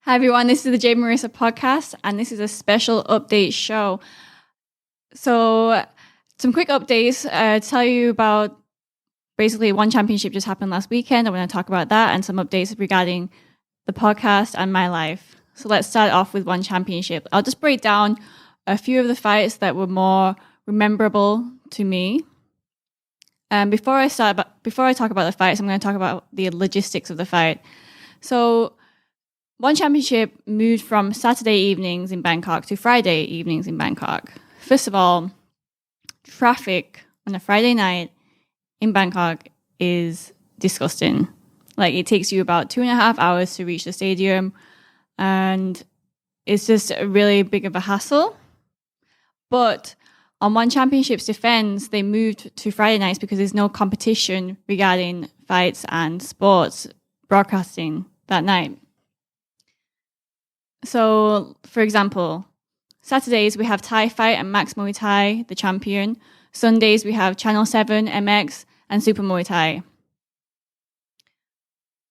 Hi everyone, this is the Marrisa podcast, and this is a special update show. So, some quick updates to tell you about. Basically, one championship just happened last weekend. I'm going to talk about that and some updates regarding the podcast and my life. So let's start off with one championship. I'll just break down a few of the fights that were more memorable to me. Before I talk about the fights, I'm going to talk about the logistics of the fight. So, one championship moved from Saturday evenings in Bangkok to Friday evenings in Bangkok. First of all, traffic on a Friday night in Bangkok is disgusting. Like, it takes you about 2.5 hours to reach the stadium, and it's just really big of a hassle. But on one championship's defense, they moved to Friday nights because there's no competition regarding fights and sports broadcasting that night. So, for example, Saturdays we have Thai Fight and Max Muay Thai, the champion. Sundays we have Channel 7, MX, and Super Muay Thai.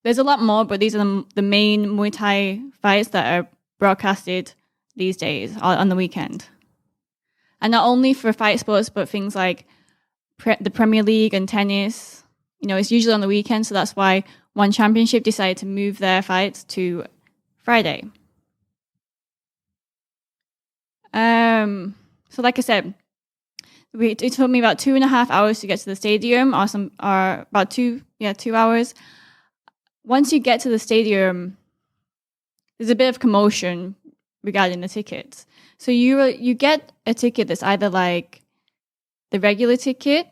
There's a lot more, but these are the main Muay Thai fights that are broadcasted these days on the weekend. And not only for fight sports, but things like the Premier League and tennis. You know, it's usually on the weekend, so that's why one championship decided to move their fights to Friday. So like I said, it took me about 2.5 hours to get to the stadium, or about 2 hours. Once you get to the stadium, there's a bit of commotion regarding the tickets. So you get a ticket that's either like the regular ticket,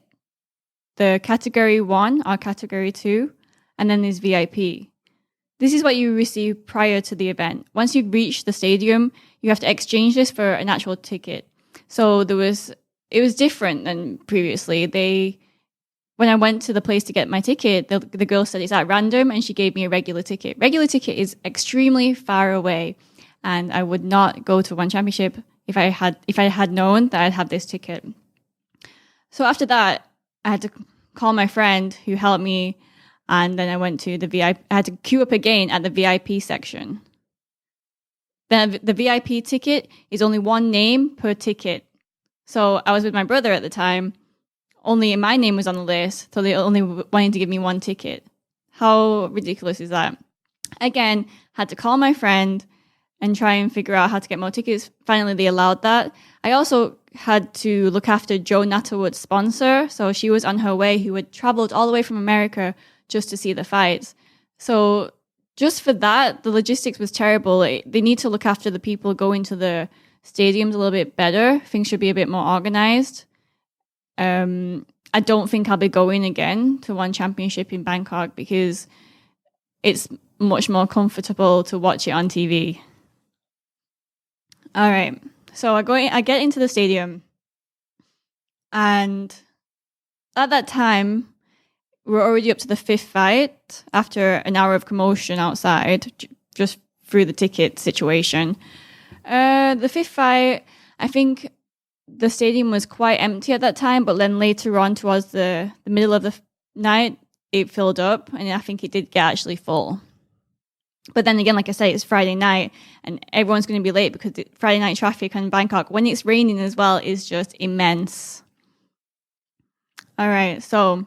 the category 1 or category 2, and then there's VIP. This is what you receive prior to the event. Once you reach the stadium, you have to exchange this for an actual ticket. So it was different than previously. When I went to the place to get my ticket, the girl said it's at random, and she gave me a regular ticket. Regular ticket is extremely far away, and I would not go to one championship if I had known that I'd have this ticket. So after that, I had to call my friend who helped me, and then I went to the VIP. I had to queue up again at the VIP section. Then the VIP ticket is only one name per ticket. So I was with my brother at the time. Only my name was on the list, so they only wanted to give me one ticket. How ridiculous is that? Again, had to call my friend and try and figure out how to get more tickets. Finally, they allowed that. I also had to look after Jo Natterwood's sponsor. So she was on her way, who had traveled all the way from America just to see the fights. So just for that, the logistics was terrible. They need to look after the people going to the stadiums a little bit better. Things should be a bit more organized. I don't think I'll be going again to one championship in Bangkok because it's much more comfortable to watch it on TV. All right. So I get into the stadium, and at that time, we're already up to the 5th fight after an hour of commotion outside, just through the ticket situation. The 5th fight, I think the stadium was quite empty at that time, but then later on towards the middle of the night, it filled up, and I think it did get actually full. But then again, like I say, it's Friday night, and everyone's going to be late because Friday night traffic in Bangkok, when it's raining as well, is just immense. All right, so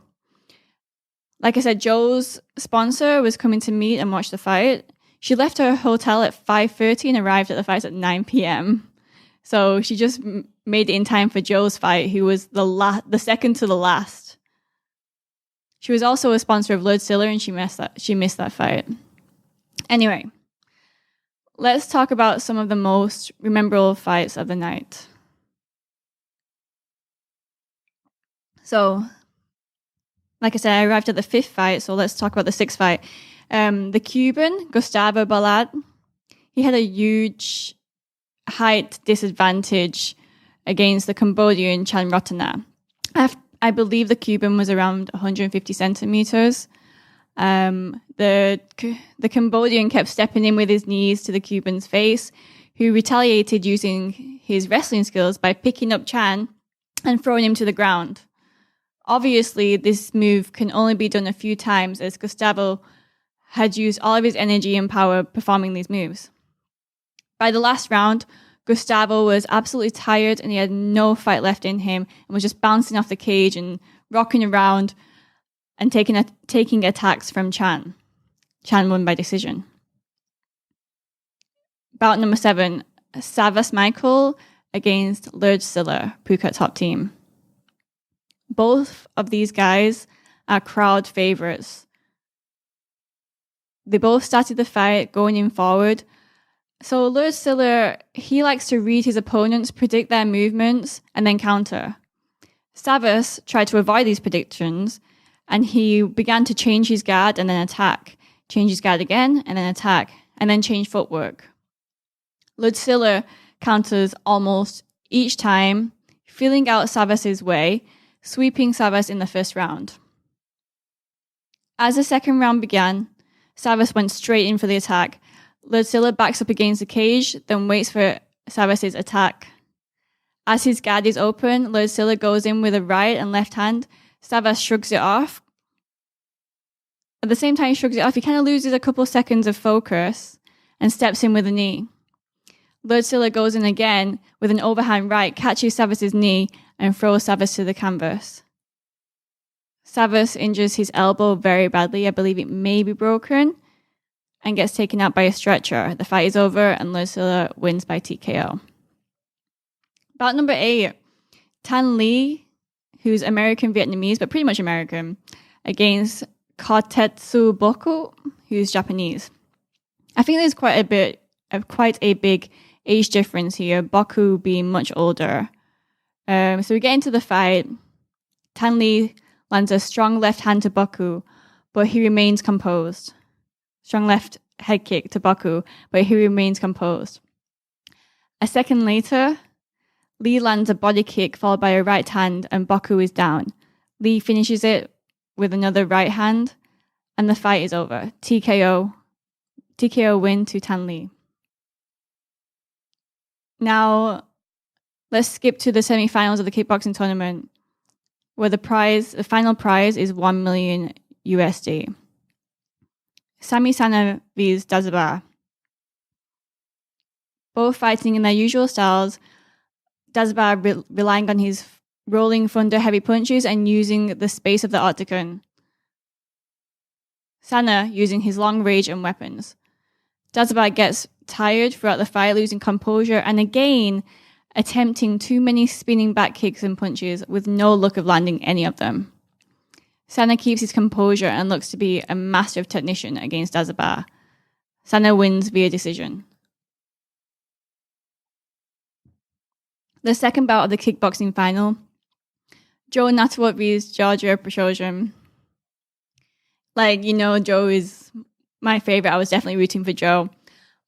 like I said, Jo's sponsor was coming to meet and watch the fight. She left her hotel at 5:30 and arrived at the fight at 9 p.m. So she just made it in time for Jo's fight, who was the second to the last. She was also a sponsor of Lucilla, and she missed that fight. Anyway, let's talk about some of the most memorable fights of the night. So, like I said, I arrived at the 5th fight, so let's talk about the 6th fight. The Cuban, Gustavo Chan, he had a huge height disadvantage against the Cambodian Chan Rotana. I believe the Cuban was around 150 centimeters. The Cambodian kept stepping in with his knees to the Cuban's face, who retaliated using his wrestling skills by picking up Chan and throwing him to the ground. Obviously, this move can only be done a few times, as Gustavo had used all of his energy and power performing these moves. By the last round, Gustavo was absolutely tired and he had no fight left in him and was just bouncing off the cage and rocking around and taking attacks from Chan. Chan won by decision. Bout number 7, Savas Michael against Lucilla, Phuket top team. Both of these guys are crowd favorites. They both started the fight going in forward. So Lucilla, he likes to read his opponents, predict their movements, and then counter. Savas tried to avoid these predictions, and he began to change his guard and then attack. Change his guard again, and then attack, and then change footwork. Lucilla counters almost each time, feeling out Savas' way, sweeping Savas in the first round. As the second round began, Savas went straight in for the attack. Lucilla backs up against the cage, then waits for Savas' attack. As his guard is open, Lucilla goes in with a right and left hand. Savas shrugs it off. At the same time he shrugs it off, he kind of loses a couple seconds of focus and steps in with a knee. Lucilla goes in again with an overhand right, catches Savas' knee and throws Savas to the canvas. Savas injures his elbow very badly. I believe it may be broken, and gets taken out by a stretcher. The fight is over and Lucilla wins by TKO. Bout number 8, Tan Lee, who's American Vietnamese, but pretty much American, against Kotetsu Boku, who's Japanese. I think there's quite a big age difference here, Boku being much older. So we get into the fight. Tan Lee lands a strong left hand to Boku, but he remains composed. Strong left head kick to Boku, but he remains composed. A second later, Lee lands a body kick followed by a right hand and Boku is down. Lee finishes it with another right hand and the fight is over. TKO win to Tan Lee. Now, let's skip to the semi-finals of the kickboxing tournament, where the final prize is 1 million USD. Sammy Sana vs. Dazaba. Both fighting in their usual styles, Dazaba relying on his rolling thunder heavy punches and using the space of the octagon. Sana using his long range and weapons. Dazaba gets tired throughout the fight, losing composure, and again attempting too many spinning back kicks and punches with no luck of landing any of them. Sana keeps his composure and looks to be a master technician against Dazaba. Sana wins via decision. The second bout of the kickboxing final, Joe Natawut vs. Georgia Prashojan. Joe is my favorite. I was definitely rooting for Joe.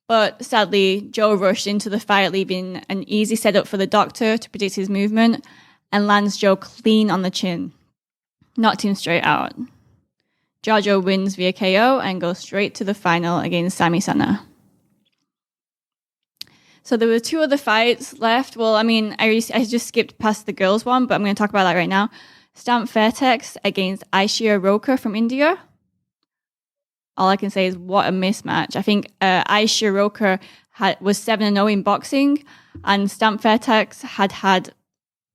But sadly, Joe rushed into the fight, leaving an easy setup for the doctor to predict his movement and lands Joe clean on the chin. Knocked him straight out. Jojo wins via KO and goes straight to the final against Sammy Sana. So there were 2 other fights left. Well, I just skipped past the girls one, but I'm going to talk about that right now. Stamp Fairtex against Aishia Roker from India. All I can say is what a mismatch. I think Aishia Roker was 7-0 in boxing, and Stamp Fairtex had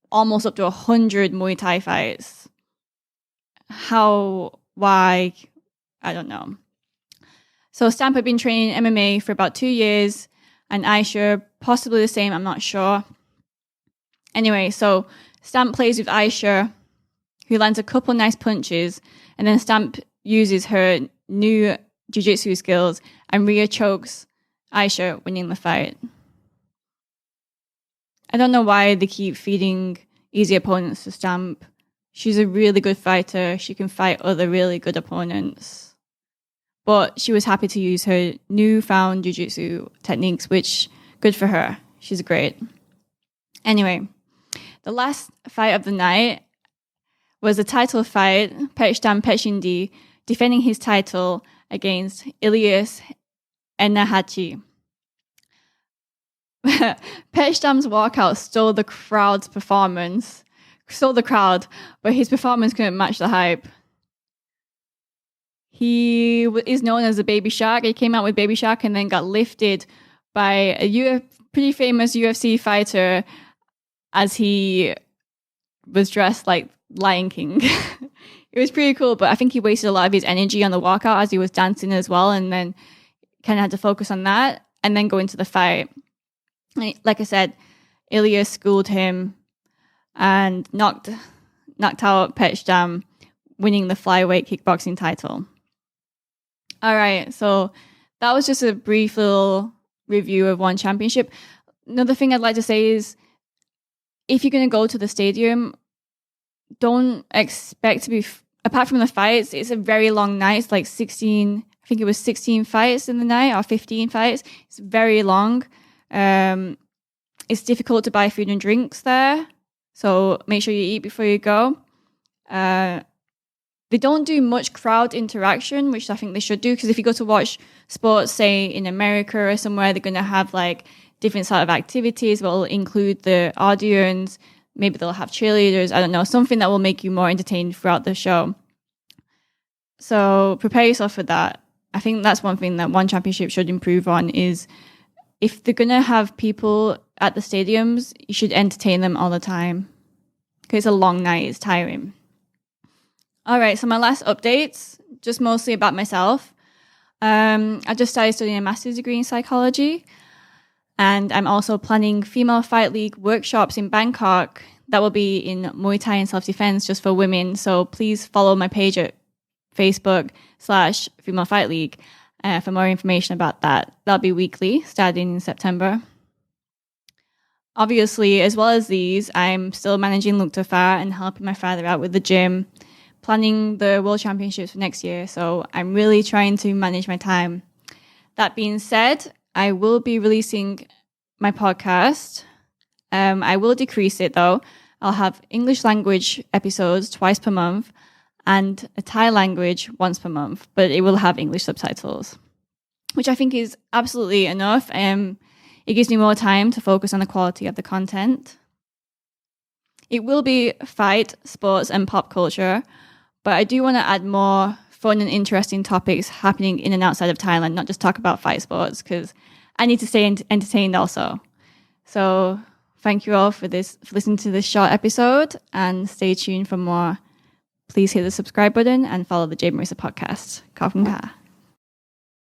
almost up to 100 Muay Thai fights. Why, I don't know. So Stamp had been training MMA for about 2 years, and Aisha possibly the same, I'm not sure. Anyway, so Stamp plays with Aisha, who lands a couple nice punches, and then Stamp uses her new jiu-jitsu skills and rear chokes Aisha, winning the fight. I don't know why they keep feeding easy opponents to Stamp. She's a really good fighter. She can fight other really good opponents. But she was happy to use her newfound jiu-jitsu techniques, which, good for her. She's great. Anyway, the last fight of the night was a title fight, Pechtam Pechindi defending his title against Ilyas Enahachi. Pechtam's walkout stole the crowd, but his performance couldn't match the hype. He is known as a baby shark. He came out with baby shark and then got lifted by a pretty famous UFC fighter as he was dressed like Lion King. It was pretty cool, but I think he wasted a lot of his energy on the walkout as he was dancing as well, and then kind of had to focus on that and then go into the fight. Like I said, Ilya schooled him and knocked out Petchdam, winning the flyweight kickboxing title. All right, so that was just a brief little review of one championship. Another thing I'd like to say is, if you're going to go to the stadium, don't expect to be, apart from the fights, it's a very long night. It's like 16, I think it was 16 fights in the night or 15 fights. It's very long. It's difficult to buy food and drinks there. So make sure you eat before you go. They don't do much crowd interaction, which I think they should do, because if you go to watch sports, say in America or somewhere, they're going to have like different sort of activities that will include the audience. Maybe they'll have cheerleaders, I don't know, something that will make you more entertained throughout the show. So prepare yourself for that. I think that's one thing that one championship should improve on is, if they're going to have people at the stadiums, you should entertain them all the time, because it's a long night, it's tiring. All right, so my last updates, just mostly about myself. I just started studying a master's degree in psychology, and I'm also planning Female Fight League workshops in Bangkok that will be in Muay Thai and self-defense just for women. So please follow my page at Facebook/Female Fight League for more information about that. That'll be weekly starting in September. Obviously, as well as these, I'm still managing Luktafar and helping my father out with the gym, planning the World Championships for next year. So I'm really trying to manage my time. That being said, I will be releasing my podcast. I will decrease it though. I'll have English language episodes twice per month and a Thai language once per month, but it will have English subtitles, which I think is absolutely enough. It gives me more time to focus on the quality of the content. It will be fight, sports, and pop culture, but I do want to add more fun and interesting topics happening in and outside of Thailand, not just talk about fight sports, because I need to stay entertained also. So thank you all for listening to this short episode, and stay tuned for more. Please hit the subscribe button and follow the Jade Marrisa podcast. Khop khun kha.